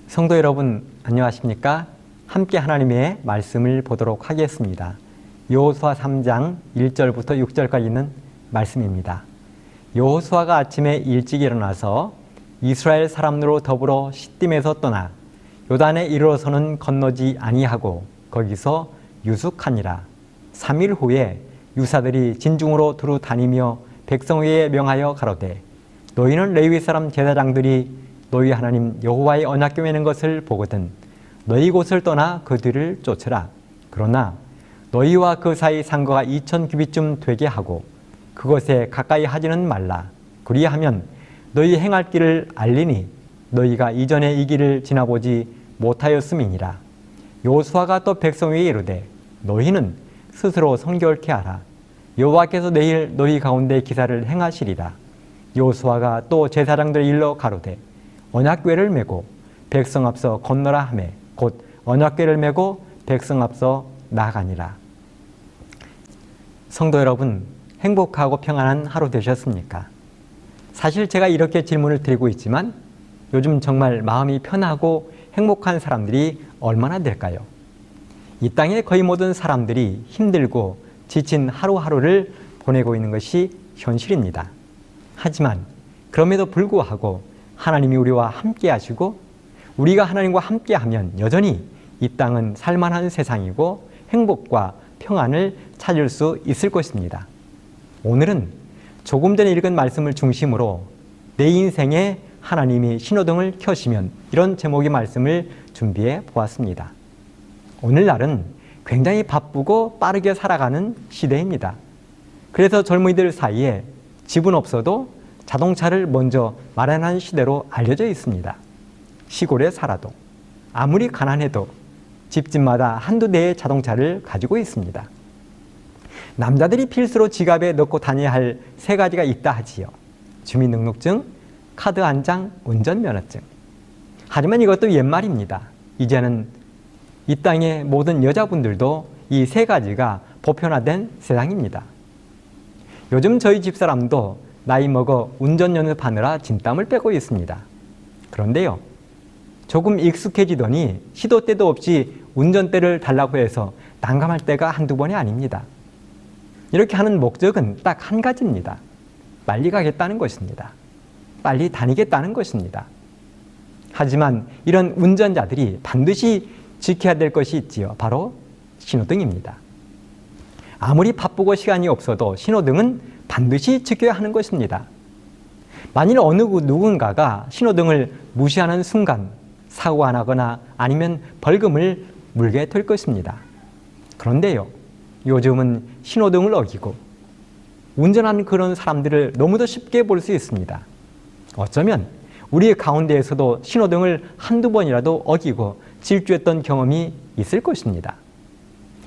성도 여러분, 안녕하십니까? 함께 하나님의 말씀을 보도록 하겠습니다. 여호수아 3장 1절부터 6절까지 있는 말씀입니다. 여호수아가 아침에 일찍 일어나서 이스라엘 사람들로 더불어 시딤에서 떠나 요단에 이르러서는 건너지 아니하고 거기서 유숙하니라. 3일 후에 유사들이 진중으로 두루 다니며 백성에게 명하여 가로되 너희는 레위 사람 제사장들이 너희 하나님 여호와의 언약궤 매는 것을 보거든 너희 곳을 떠나 그 뒤를 쫓으라. 그러나 너희와 그 사이 상거가 2000규빗쯤 되게 하고 그것에 가까이 하지는 말라. 그리하면 너희 행할 길을 알리니 너희가 이전에 이 길을 지나보지 못하였음이니라. 여호수아가 또 백성에게 이르되 너희는 스스로 성결케 하라. 여호와께서 내일 너희 가운데 기사를 행하시리라. 여호수아가 또 제사장들의 일러 가로되 언약궤를 메고 백성 앞서 건너라 하매 곧 언약궤를 메고 백성 앞서 나아가니라. 성도 여러분, 행복하고 평안한 하루 되셨습니까? 사실 제가 이렇게 질문을 드리고 있지만 요즘 정말 마음이 편하고 행복한 사람들이 얼마나 될까요? 이 땅의 거의 모든 사람들이 힘들고 지친 하루하루를 보내고 있는 것이 현실입니다. 하지만 그럼에도 불구하고 하나님이 우리와 함께 하시고 우리가 하나님과 함께 하면 여전히 이 땅은 살만한 세상이고 행복과 평안을 찾을 수 있을 것입니다. 오늘은 조금 전에 읽은 말씀을 중심으로 내 인생에 하나님이 신호등을 켜시면 이런 제목의 말씀을 준비해 보았습니다. 오늘날은 굉장히 바쁘고 빠르게 살아가는 시대입니다. 그래서 젊은이들 사이에 집은 없어도 자동차를 먼저 마련하는 시대로 알려져 있습니다. 시골에 살아도 아무리 가난해도 집집마다 한두 대의 자동차를 가지고 있습니다. 남자들이 필수로 지갑에 넣고 다녀야 할 세 가지가 있다 하지요. 주민등록증, 카드 한 장, 운전면허증. 하지만 이것도 옛말입니다. 이제는 이 땅의 모든 여자분들도 이 세 가지가 보편화된 세상입니다. 요즘 저희 집사람도 나이 먹어 운전 연습하느라 진땀을 빼고 있습니다. 그런데요, 조금 익숙해지더니 시도 때도 없이 운전대를 달라고 해서 난감할 때가 한두 번이 아닙니다. 이렇게 하는 목적은 딱 한 가지입니다. 빨리 가겠다는 것입니다. 빨리 다니겠다는 것입니다. 하지만 이런 운전자들이 반드시 지켜야 될 것이 있지요. 바로 신호등입니다. 아무리 바쁘고 시간이 없어도 신호등은 반드시 지켜야 하는 것입니다. 만일 어느 누군가가 신호등을 무시하는 순간 사고가 나거나 아니면 벌금을 물게 될 것입니다. 그런데요, 요즘은 신호등을 어기고 운전하는 그런 사람들을 너무도 쉽게 볼 수 있습니다. 어쩌면 우리 가운데에서도 신호등을 한두 번이라도 어기고 질주했던 경험이 있을 것입니다.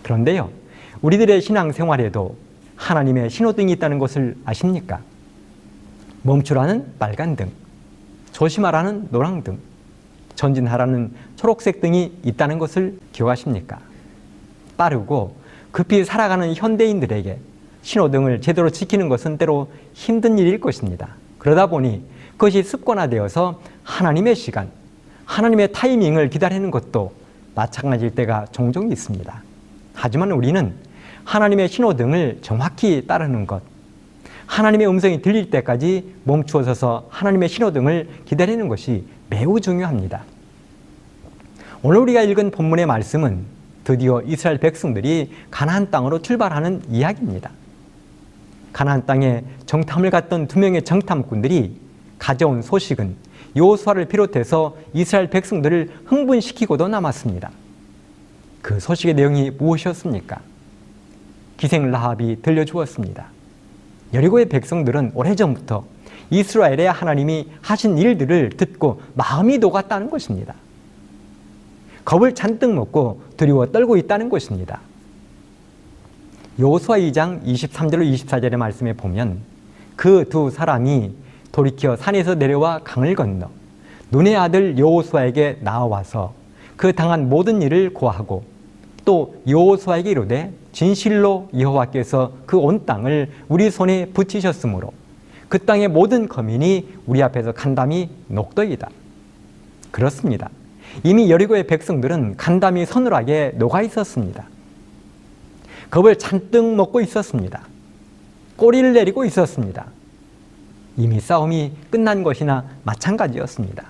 그런데요, 우리들의 신앙생활에도 하나님의 신호등이 있다는 것을 아십니까? 멈추라는 빨간 등, 조심하라는 노랑 등, 전진하라는 초록색 등이 있다는 것을 기억하십니까? 빠르고 급히 살아가는 현대인들에게 신호등을 제대로 지키는 것은 때로 힘든 일일 것입니다. 그러다 보니 그것이 습관화되어서 하나님의 시간, 하나님의 타이밍을 기다리는 것도 마찬가지일 때가 종종 있습니다. 하지만 우리는 하나님의 신호등을 정확히 따르는 것, 하나님의 음성이 들릴 때까지 멈추어 서서 하나님의 신호등을 기다리는 것이 매우 중요합니다. 오늘 우리가 읽은 본문의 말씀은 드디어 이스라엘 백성들이 가나안 땅으로 출발하는 이야기입니다. 가나안 땅에 정탐을 갔던 두 명의 정탐꾼들이 가져온 소식은 여호수아를 비롯해서 이스라엘 백성들을 흥분시키고도 남았습니다. 그 소식의 내용이 무엇이었습니까? 기생 라합이 들려주었습니다. 여리고의 백성들은 오래전부터 이스라엘의 하나님이 하신 일들을 듣고 마음이 녹았다는 것입니다. 겁을 잔뜩 먹고 두려워 떨고 있다는 것입니다. 여호수아 2장 23절로 24절의 말씀에 보면 그 두 사람이 돌이켜 산에서 내려와 강을 건너 눈의 아들 여호수아에게 나와서 그 당한 모든 일을 고하고 또 여호수아에게 이르되 진실로 여호와께서 그 온 땅을 우리 손에 붙이셨으므로 그 땅의 모든 거민이 우리 앞에서 간담이 녹더이다. 그렇습니다. 이미 여리고의 백성들은 간담이 서늘하게 녹아 있었습니다. 겁을 잔뜩 먹고 있었습니다. 꼬리를 내리고 있었습니다. 이미 싸움이 끝난 것이나 마찬가지였습니다.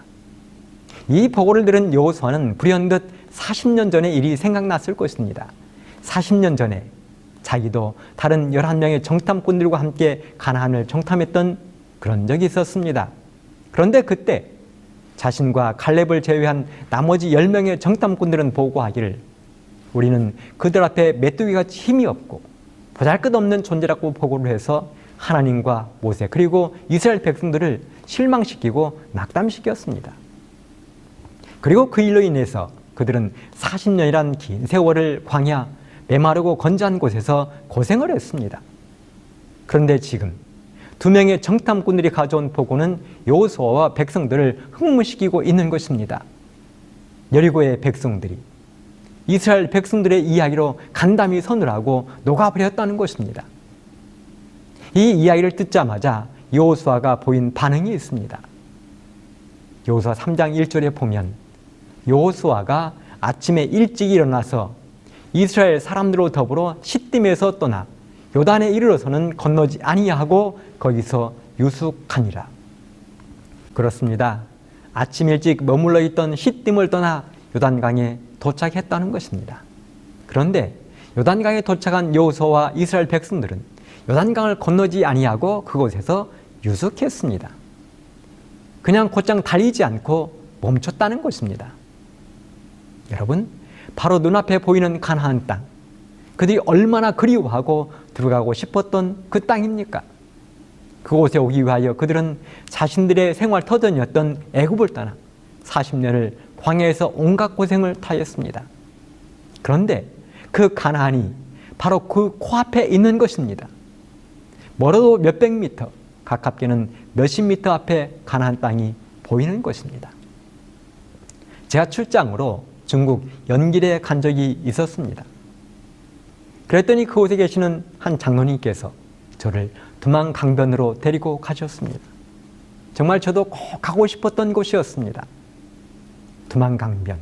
이 보고를 들은 여호수아는 불현듯 40년 전의 일이 생각났을 것입니다. 40년 전에 자기도 다른 11명의 정탐꾼들과 함께 가나안을 정탐했던 그런 적이 있었습니다. 그런데 그때 자신과 갈렙을 제외한 나머지 10명의 정탐꾼들은 보고하기를 우리는 그들 앞에 메뚜기같이 힘이 없고 보잘것없는 존재라고 보고를 해서 하나님과 모세 그리고 이스라엘 백성들을 실망시키고 낙담시켰습니다. 그리고 그 일로 인해서 그들은 40년이란 긴 세월을 광야 메마르고 건조한 곳에서 고생을 했습니다. 그런데 지금 2명의 정탐꾼들이 가져온 보고는 여호수아와 백성들을 흥분시키고 있는 것입니다. 여리고의 백성들이 이스라엘 백성들의 이야기로 간담이 서늘하고 녹아버렸다는 것입니다. 이 이야기를 듣자마자 여호수아가 보인 반응이 있습니다. 여호수아 3장 1절에 보면 여호수아가 아침에 일찍 일어나서 이스라엘 사람들로 더불어 시딤에서 떠나 요단에 이르러서는 건너지 아니하고 거기서 유숙하니라. 그렇습니다. 아침 일찍 머물러 있던 시딤을 떠나 요단강에 도착했다는 것입니다. 그런데 요단강에 도착한 여호수아와 이스라엘 백성들은 요단강을 건너지 아니하고 그곳에서 유숙했습니다. 그냥 곧장 달리지 않고 멈췄다는 것입니다. 여러분, 바로 눈앞에 보이는 가나안 땅, 그들이 얼마나 그리워하고 들어가고 싶었던 그 땅입니까? 그곳에 오기 위하여 그들은 자신들의 생활 터전이었던 애굽을 떠나 40년을 광야에서 온갖 고생을 타했습니다. 그런데 그 가나안이 바로 그 코앞에 있는 것입니다. 멀어도 몇백 미터, 가깝게는 몇십 미터 앞에 가나안 땅이 보이는 것입니다. 제가 출장으로 중국 연길에 간 적이 있었습니다. 그랬더니 그곳에 계시는 한 장로님께서 저를 두만강변으로 데리고 가셨습니다. 정말 저도 꼭 가고 싶었던 곳이었습니다. 두만강변,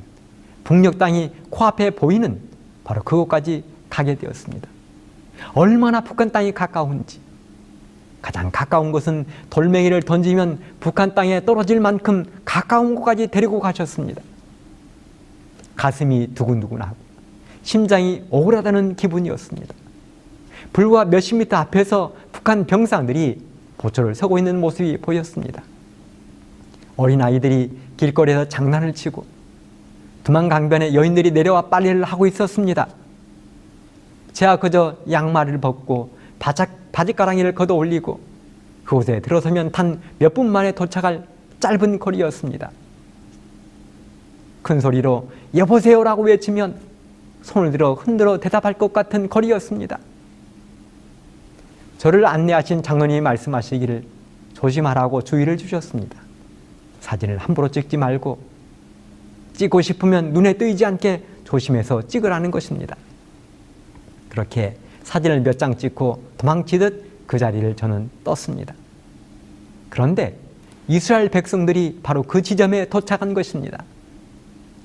북녘 땅이 코앞에 보이는 바로 그곳까지 가게 되었습니다. 얼마나 북한 땅이 가까운지, 가장 가까운 곳은 돌멩이를 던지면 북한 땅에 떨어질 만큼 가까운 곳까지 데리고 가셨습니다. 가슴이 두근두근하고 심장이 오그라드는 기분이었습니다. 불과 몇십 미터 앞에서 북한 병상들이 보초를 서고 있는 모습이 보였습니다. 어린아이들이 길거리에서 장난을 치고 두만강변에 여인들이 내려와 빨래를 하고 있었습니다. 제가 그저 양말을 벗고 바지가랑이를 걷어 올리고 그곳에 들어서면 단 몇 분 만에 도착할 짧은 거리였습니다. 큰 소리로 여보세요라고 외치면 손을 들어 흔들어 대답할 것 같은 거리였습니다. 저를 안내하신 장로님이 말씀하시기를 조심하라고 주의를 주셨습니다. 사진을 함부로 찍지 말고 찍고 싶으면 눈에 띄지 않게 조심해서 찍으라는 것입니다. 그렇게 사진을 몇 장 찍고 도망치듯 그 자리를 저는 떴습니다. 그런데 이스라엘 백성들이 바로 그 지점에 도착한 것입니다.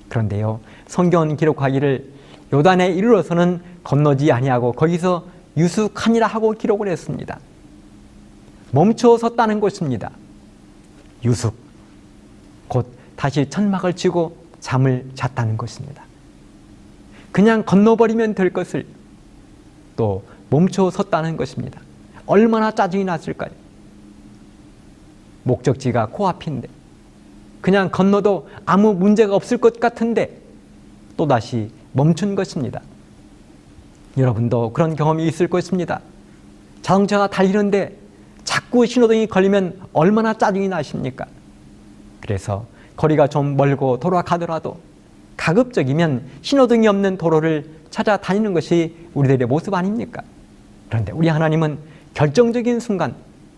그런데요, 성경은 기록하기를 요단에 이르러서는 건너지 아니하고 거기서 유숙하니라 하고 기록을 했습니다. 멈춰 섰다는 것입니다. 유숙, 곧 다시 천막을 치고 잠을 잤다는 것입니다. 그냥 건너버리면 될 것을 또 멈춰 섰다는 것입니다. 얼마나 짜증이 났을까요? 목적지가 코앞인데 그냥 건너도 아무 문제가 없을 것 같은데 또다시 멈춘 것입니다. 여러분도 그런 경험이 있을 것입니다. 자동차가 달리는데 자꾸 신호등이 걸리면 얼마나 짜증이 나십니까? 그래서 거리가 좀 멀고 돌아가더라도 가급적이면 신호등이 없는 도로를 찾아다니는 것이 우리들의 모습 아닙니까? 그런데 우리 하나님은 결정적인 순간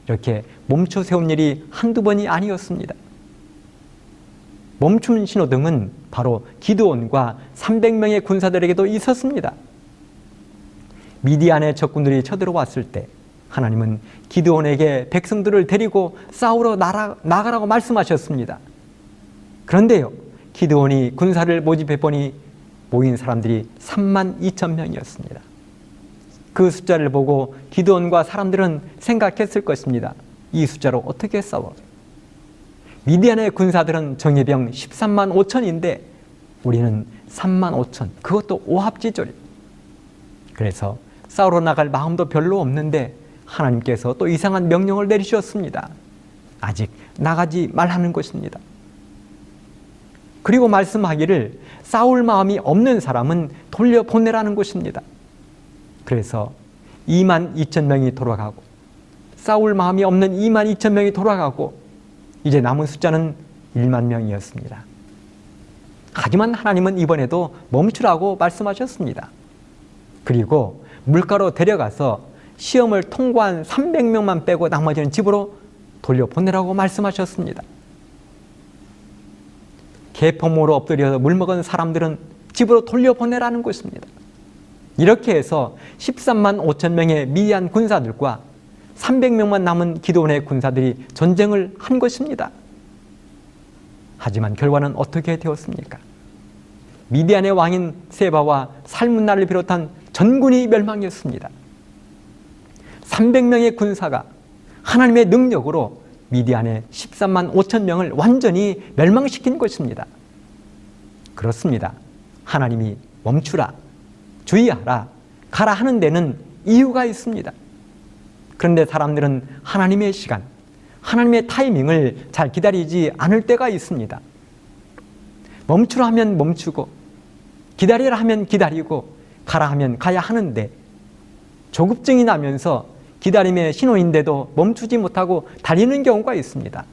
이렇게 멈춰 세운 일이 한두 번이 아니었습니다. 멈춘 신호등은 바로 기드온과 300명의 군사들에게도 있었습니다. 미디안의 적군들이 쳐들어왔을 때 하나님은 기드온에게 백성들을 데리고 싸우러 나가라고 말씀하셨습니다. 그런데요, 기드온이 군사를 모집해보니 모인 사람들이 32,000명이었습니다. 그 숫자를 보고 기드온과 사람들은 생각했을 것입니다. 이 숫자로 어떻게 싸워? 미디안의 군사들은 정예병 13만 5천인데 우리는 3만 5천, 그것도 오합지졸. 그래서 싸우러 나갈 마음도 별로 없는데 하나님께서 또 이상한 명령을 내리셨습니다. 아직 나가지 말라는 것입니다. 그리고 말씀하기를 싸울 마음이 없는 사람은 돌려보내라는 것입니다. 그래서 2만 2천 명이 돌아가고 싸울 마음이 없는 2만 2천 명이 돌아가고 이제 남은 숫자는 1만 명이었습니다. 하지만 하나님은 이번에도 멈추라고 말씀하셨습니다. 그리고 물가로 데려가서 시험을 통과한 300명만 빼고 나머지는 집으로 돌려보내라고 말씀하셨습니다. 개포모로 엎드려서 물먹은 사람들은 집으로 돌려보내라는 것입니다. 이렇게 해서 13만 5천 명의 미디안 군사들과 300명만 남은 기드온의 군사들이 전쟁을 한 것입니다. 하지만 결과는 어떻게 되었습니까? 미디안의 왕인 세바와 살문나를 비롯한 전군이 멸망했습니다. 300명의 군사가 하나님의 능력으로 미디안의 13만 5천 명을 완전히 멸망시킨 것입니다. 그렇습니다. 하나님이 멈추라, 주의하라, 가라 하는 데는 이유가 있습니다. 그런데 사람들은 하나님의 시간, 하나님의 타이밍을 잘 기다리지 않을 때가 있습니다. 멈추라 하면 멈추고 기다리라 하면 기다리고 가라 하면 가야 하는데 조급증이 나면서 기다림의 신호인데도 멈추지 못하고 달리는 경우가 있습니다.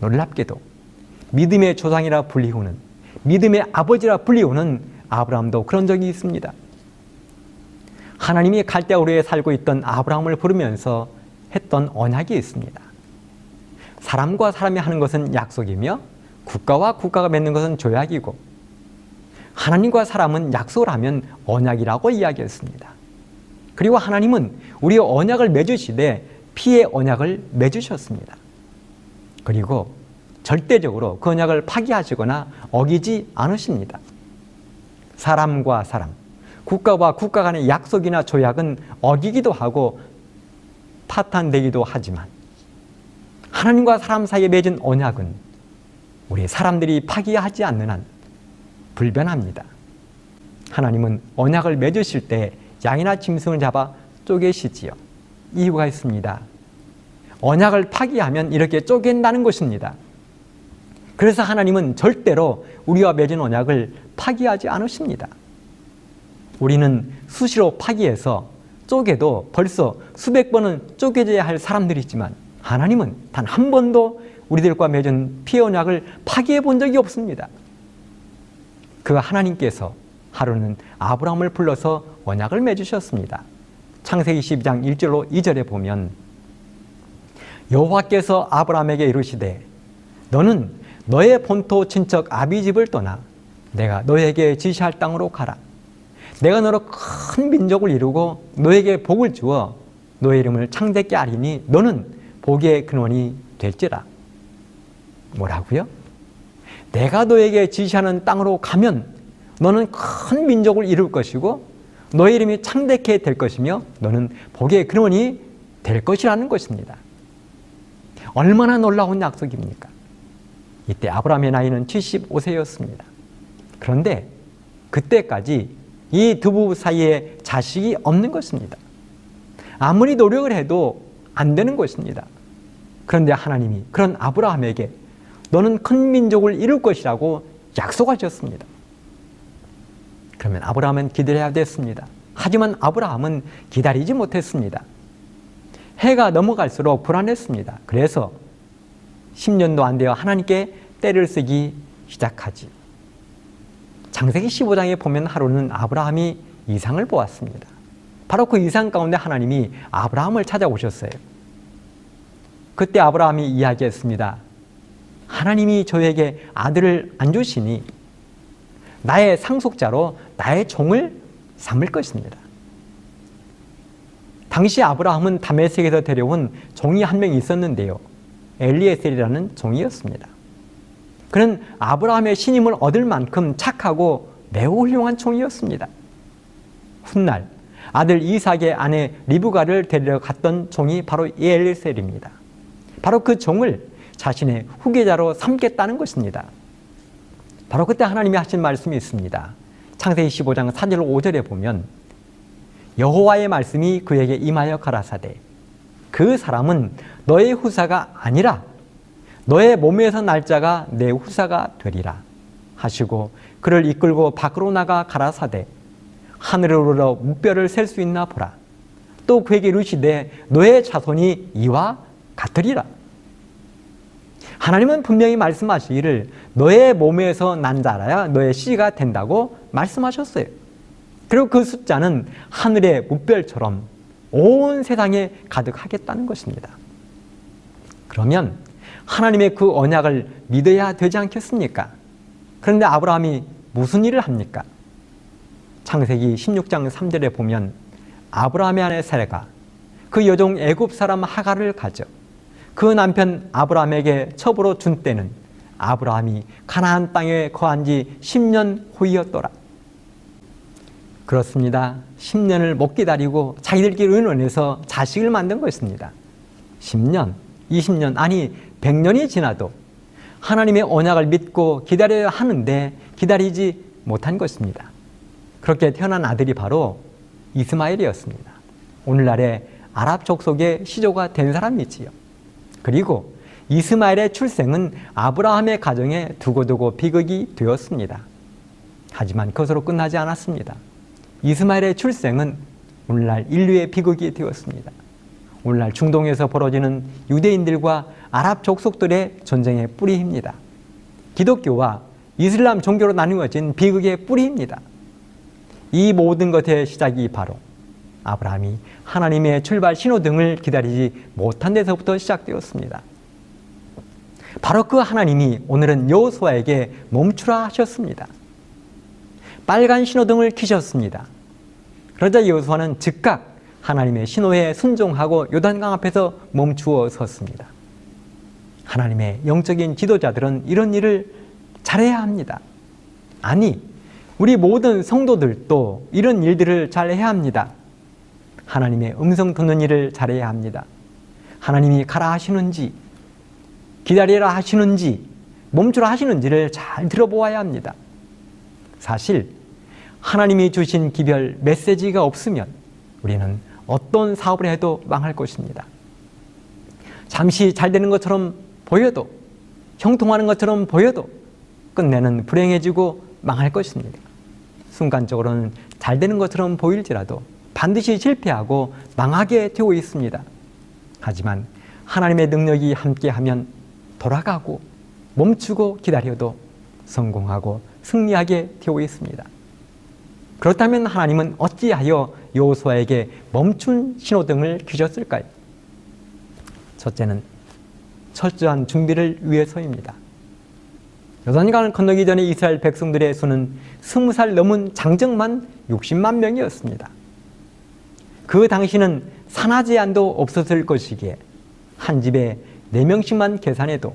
놀랍게도 믿음의 조상이라 불리우는, 믿음의 아버지라 불리우는 아브라함도 그런 적이 있습니다. 하나님이 갈대우르에 살고 있던 아브라함을 부르면서 했던 언약이 있습니다. 사람과 사람이 하는 것은 약속이며 국가와 국가가 맺는 것은 조약이고 하나님과 사람은 약속을 하면 언약이라고 이야기했습니다. 그리고 하나님은 우리의 언약을 맺으시되 피의 언약을 맺으셨습니다. 그리고 절대적으로 그 언약을 파기하시거나 어기지 않으십니다. 사람과 사람, 국가와 국가 간의 약속이나 조약은 어기기도 하고 파탄되기도 하지만 하나님과 사람 사이에 맺은 언약은 우리 사람들이 파기하지 않는 한 불변합니다. 하나님은 언약을 맺으실 때 양이나 짐승을 잡아 쪼개시지요. 이유가 있습니다. 언약을 파기하면 이렇게 쪼갠다는 것입니다. 그래서 하나님은 절대로 우리와 맺은 언약을 파기하지 않으십니다. 우리는 수시로 파기해서 쪼개도 벌써 수백 번은 쪼개져야 할 사람들이지만 하나님은 단 한 번도 우리들과 맺은 피의 언약을 파기해 본 적이 없습니다. 그 하나님께서 하루는 아브라함을 불러서 언약을 맺으셨습니다. 창세기 12장 1절로 2절에 보면 여호와께서 아브라함에게 이르시되 너는 너의 본토 친척 아비집을 떠나 내가 너에게 지시할 땅으로 가라. 내가 너로 큰 민족을 이루고 너에게 복을 주어 너의 이름을 창대케 하리니 너는 복의 근원이 될지라. 뭐라고요? 내가 너에게 지시하는 땅으로 가면 너는 큰 민족을 이룰 것이고 너의 이름이 창대케 될 것이며 너는 복의 근원이 될 것이라는 것입니다. 얼마나 놀라운 약속입니까? 이때 아브라함의 나이는 75세였습니다. 그런데 그때까지 이 두 부부 사이에 자식이 없는 것입니다. 아무리 노력을 해도 안 되는 것입니다. 그런데 하나님이 그런 아브라함에게 너는 큰 민족을 이룰 것이라고 약속하셨습니다. 그러면 아브라함은 기다려야 됐습니다. 하지만 아브라함은 기다리지 못했습니다. 해가 넘어갈수록 불안했습니다. 그래서 10년도 안 되어 하나님께 떼를 쓰기 시작하지. 창세기 15장에 보면 하루는 아브라함이 이상을 보았습니다. 바로 그 이상 가운데 하나님이 아브라함을 찾아오셨어요. 그때 아브라함이 이야기했습니다. 하나님이 저에게 아들을 안 주시니 나의 상속자로 나의 종을 삼을 것입니다. 당시 아브라함은 다메섹에서 데려온 종이 한 명 있었는데요. 엘리에셀이라는 종이었습니다. 그는 아브라함의 신임을 얻을 만큼 착하고 매우 훌륭한 종이었습니다. 훗날 아들 이삭의 아내 리브가를 데리러 갔던 종이 바로 엘ie셀입니다. 바로 그 종을 자신의 후계자로 삼겠다는 것입니다. 바로 그때 하나님이 하신 말씀이 있습니다. 창세기 15장 4절 5절에 보면 여호와의 말씀이 그에게 임하여 가라사대 그 사람은 너의 후사가 아니라 너의 몸에서 날 자가 내 후사가 되리라 하시고 그를 이끌고 밖으로 나가 가라사대 하늘을 우러러 무뼈를 셀 수 있나 보라. 또 그에게 이르시되 너의 자손이 이와 같으리라. 하나님은 분명히 말씀하시기를 너의 몸에서 난 자라야 너의 씨가 된다고 말씀하셨어요. 그리고 그 숫자는 하늘의 무별처럼 온 세상에 가득하겠다는 것입니다. 그러면 하나님의 그 언약을 믿어야 되지 않겠습니까? 그런데 아브라함이 무슨 일을 합니까? 창세기 16장 3절에 보면 아브라함의 아내 사라가 그 여종 애굽 사람 하갈을 가져 그 남편 아브라함에게 첩으로 준 때는 아브라함이 가나안 땅에 거한 지 10년 후이었더라. 그렇습니다. 10년을 못 기다리고 자기들끼리 의논해서 자식을 만든 것입니다. 10년, 20년, 아니 100년이 지나도 하나님의 언약을 믿고 기다려야 하는데 기다리지 못한 것입니다. 그렇게 태어난 아들이 바로 이스마엘이었습니다. 오늘날의 아랍 족속의 시조가 된 사람이지요. 그리고 이스마엘의 출생은 아브라함의 가정에 두고두고 비극이 되었습니다. 하지만 그것으로 끝나지 않았습니다. 이스마엘의 출생은 오늘날 인류의 비극이 되었습니다. 오늘날 중동에서 벌어지는 유대인들과 아랍 족속들의 전쟁의 뿌리입니다. 기독교와 이슬람 종교로 나누어진 비극의 뿌리입니다. 이 모든 것의 시작이 바로 아브라함이 하나님의 출발 신호등을 기다리지 못한 데서부터 시작되었습니다. 바로 그 하나님이 오늘은 여호수아에게 멈추라 하셨습니다. 빨간 신호등을 켜셨습니다. 그러자 여호수아는 즉각 하나님의 신호에 순종하고 요단강 앞에서 멈추어 섰습니다. 하나님의 영적인 지도자들은 이런 일을 잘해야 합니다. 아니, 우리 모든 성도들도 이런 일들을 잘해야 합니다. 하나님의 음성 듣는 일을 잘해야 합니다. 하나님이 가라 하시는지, 기다리라 하시는지, 멈추라 하시는지를 잘 들어보아야 합니다. 사실 하나님이 주신 기별 메시지가 없으면 우리는 어떤 사업을 해도 망할 것입니다. 잠시 잘 되는 것처럼 보여도, 형통하는 것처럼 보여도 끝내는 불행해지고 망할 것입니다. 순간적으로는 잘 되는 것처럼 보일지라도 반드시 실패하고 망하게 되어 있습니다. 하지만 하나님의 능력이 함께하면 돌아가고 멈추고 기다려도 성공하고 승리하게 되어 있습니다. 그렇다면 하나님은 어찌하여 여호수아에게 멈춘 신호등을 켜셨을까요? 첫째는 철저한 준비를 위해서입니다. 요단강을 건너기 전에 이스라엘 백성들의 수는 20살 넘은 장정만 60만 명이었습니다. 그 당시는 산하 제한도 없었을 것이기에 한 집에 4명씩만 계산해도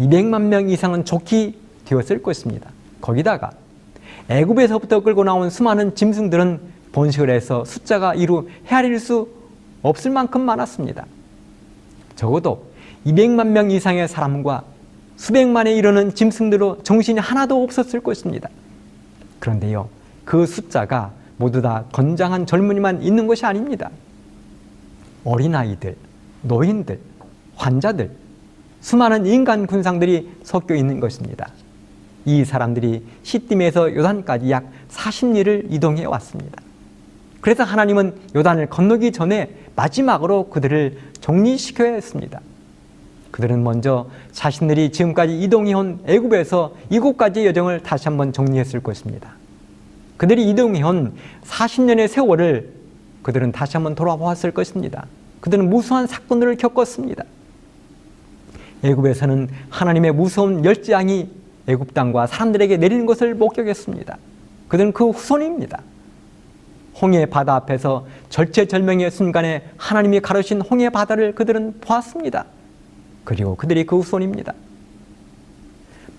200만 명 이상은 좋게 되었을 것입니다. 거기다가 애굽에서부터 끌고 나온 수많은 짐승들은 번식을 해서 숫자가 이루 헤아릴 수 없을 만큼 많았습니다. 적어도 200만 명 이상의 사람과 수백만에 이르는 짐승들로 정신이 하나도 없었을 것입니다. 그런데요, 그 숫자가 모두 다 건장한 젊은이만 있는 것이 아닙니다. 어린아이들, 노인들, 환자들, 수많은 인간 군상들이 섞여 있는 것입니다. 이 사람들이 시딤에서 요단까지 약 40리를 이동해 왔습니다. 그래서 하나님은 요단을 건너기 전에 마지막으로 그들을 정리시켜야 했습니다. 그들은 먼저 자신들이 지금까지 이동해온 애굽에서 이곳까지의 여정을 다시 한번 정리했을 것입니다. 그들이 이동해온 40년의 세월을 그들은 다시 한번 돌아보았을 것입니다. 그들은 무수한 사건들을 겪었습니다. 애굽에서는 하나님의 무서운 열재앙이 애굽 땅과 사람들에게 내리는 것을 목격했습니다. 그들은 그 후손입니다. 홍해 바다 앞에서 절체절명의 순간에 하나님이 가르신 홍해 바다를 그들은 보았습니다. 그리고 그들이 그 후손입니다.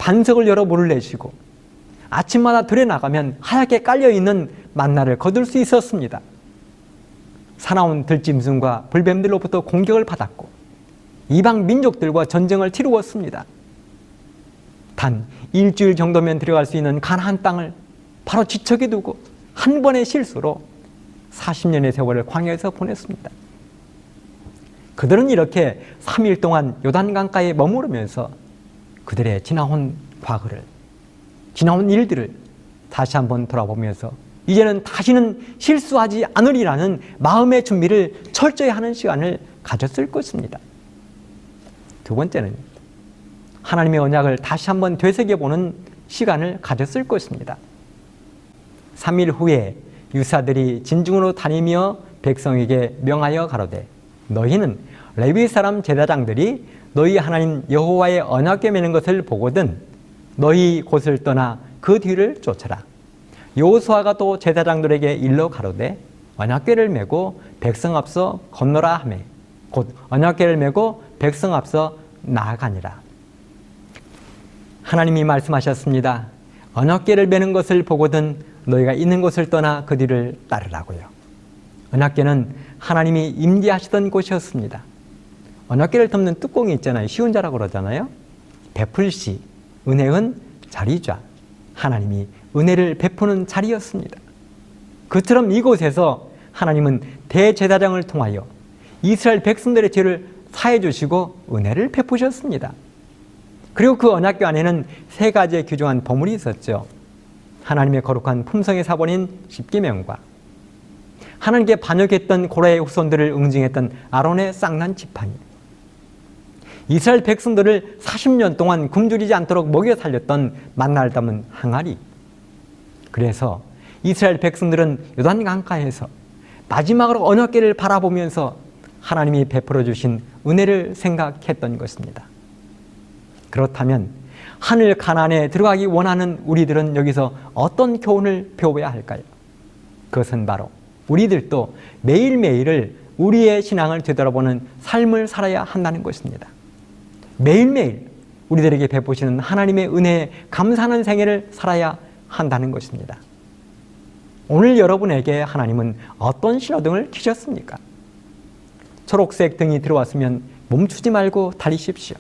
반석을 열어 물을 내쉬고 아침마다 들에 나가면 하얗게 깔려있는 만나를 거둘 수 있었습니다. 사나운 들짐승과 불뱀들로부터 공격을 받았고 이방 민족들과 전쟁을 치루었습니다. 단 일주일 정도면 들어갈 수 있는 가나안 땅을 바로 지척에 두고 한 번의 실수로 40년의 세월을 광야에서 보냈습니다. 그들은 이렇게 3일 동안 요단강가에 머무르면서 그들의 지나온 과거를, 지나온 일들을 다시 한번 돌아보면서 이제는 다시는 실수하지 않으리라는 마음의 준비를 철저히 하는 시간을 가졌을 것입니다. 두 번째는 하나님의 언약을 다시 한번 되새겨보는 시간을 가졌을 것입니다. 3일 후에 유사들이 진중으로 다니며 백성에게 명하여 가로되 너희는 레위 사람 제사장들이 너희 하나님 여호와의 언약궤 매는 것을 보거든 너희 곳을 떠나 그 뒤를 쫓아라. 여호수아가 또 제사장들에게 일러 가로되 언약궤를 메고 백성 앞서 건너라 하매 곧 언약궤를 메고 백성 앞서 나아가니라. 하나님이 말씀하셨습니다. 언약궤를 메는 것을 보거든 너희가 있는 곳을 떠나 그 뒤를 따르라고요. 언약궤는 하나님이 임재하시던 곳이었습니다. 언약궤를 덮는 뚜껑이 있잖아요. 시운자라고 그러잖아요. 베풀시, 은혜은 자리좌. 하나님이 은혜를 베푸는 자리였습니다. 그처럼 이곳에서 하나님은 대제사장을 통하여 이스라엘 백성들의 죄를 사해 주시고 은혜를 베푸셨습니다. 그리고 그 언약궤 안에는 세 가지의 귀중한 보물이 있었죠. 하나님의 거룩한 품성의 사본인 십계명과 하나님께 반역했던 고라의 후손들을 응징했던 아론의 쌍난 지팡이, 이스라엘 백성들을 40년 동안 굶주리지 않도록 먹여 살렸던 만나를 담은 항아리. 그래서 이스라엘 백성들은 요단 강가에서 마지막으로 언약궤를 바라보면서 하나님이 베풀어 주신 은혜를 생각했던 것입니다. 그렇다면 하늘 가나안에 들어가기 원하는 우리들은 여기서 어떤 교훈을 배워야 할까요? 그것은 바로 우리들도 매일매일을 우리의 신앙을 되돌아보는 삶을 살아야 한다는 것입니다. 매일매일 우리들에게 베푸시는 하나님의 은혜에 감사하는 생애를 살아야 한다는 것입니다. 오늘 여러분에게 하나님은 어떤 신호등을 켜셨습니까? 초록색 등이 들어왔으면 멈추지 말고 달리십시오.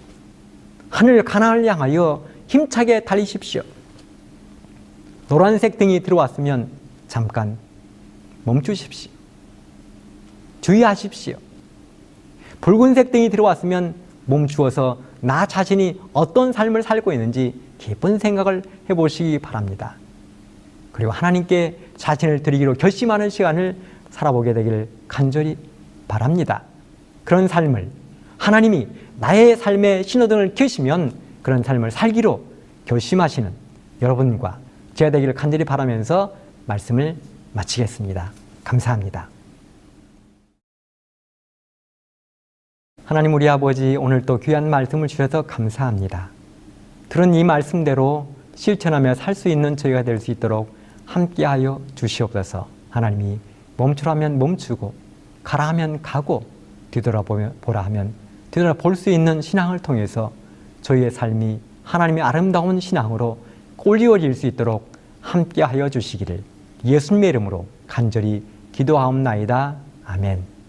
하늘 가나안을 향하여 힘차게 달리십시오. 노란색 등이 들어왔으면 잠깐 멈추십시오. 주의하십시오. 붉은색 등이 들어왔으면 멈추어서 나 자신이 어떤 삶을 살고 있는지 깊은 생각을 해보시기 바랍니다. 그리고 하나님께 자신을 드리기로 결심하는 시간을 살아보게 되기를 간절히 바랍니다. 그런 삶을 하나님이 나의 삶의 신호등을 켜시면 그런 삶을 살기로 결심하시는 여러분과 제가 되기를 간절히 바라면서 말씀을 마치겠습니다. 감사합니다. 하나님 우리 아버지, 오늘 또 귀한 말씀을 주셔서 감사합니다. 들은 이 말씀대로 실천하며 살 수 있는 저희가 될 수 있도록 함께하여 주시옵소서. 하나님이 멈추라면 멈추고 가라 하면 가고 뒤돌아보라 하면 뒤돌아볼 수 있는 신앙을 통해서 저희의 삶이 하나님의 아름다운 신앙으로 꼴리워질 수 있도록 함께하여 주시기를 예수님의 이름으로 간절히 기도하옵나이다. 아멘.